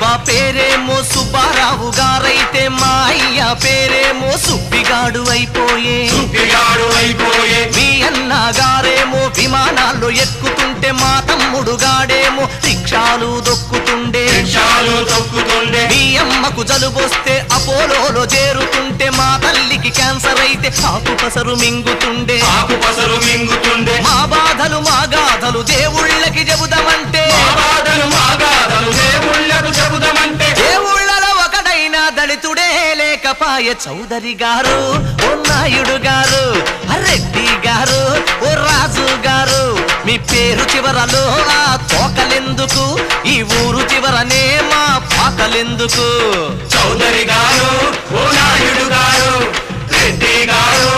బాబా పేరేమో సుబ్బారావు గారైతే మా అయ్య పేరేమో సుబ్బిగాడు అయిపోయే. మీ అన్నగారేమో విమానాల్లో ఎక్కుతుంటే మా తమ్ముడు గాడేమో రిక్షాలు దొక్కుతుండే. మీ అమ్మకు జలుబొస్తే అపోలోలో చేరుతుంటే మా తల్లికి క్యాన్సర్ అయితే ఆకుపసరు మింగుతుండే. మా బాధలు మా గాథలు దేవుళ్ళకి చెబుదామంటే దేవుళ్ళలో ఒకడైనా దళితుడే లేకపాయ. చౌదరి గారు, ఓ నాయుడు గారు, రెడ్డి గారు, ఓ రాజు గారు, మీ పేరు చివరలో ఆ తోకలెందుకు? ఈ ఊరు చివరనే మా పాకలెందుకు? చౌదరి గారు, ఓ నాయుడు గారు, రెడ్డి గారు,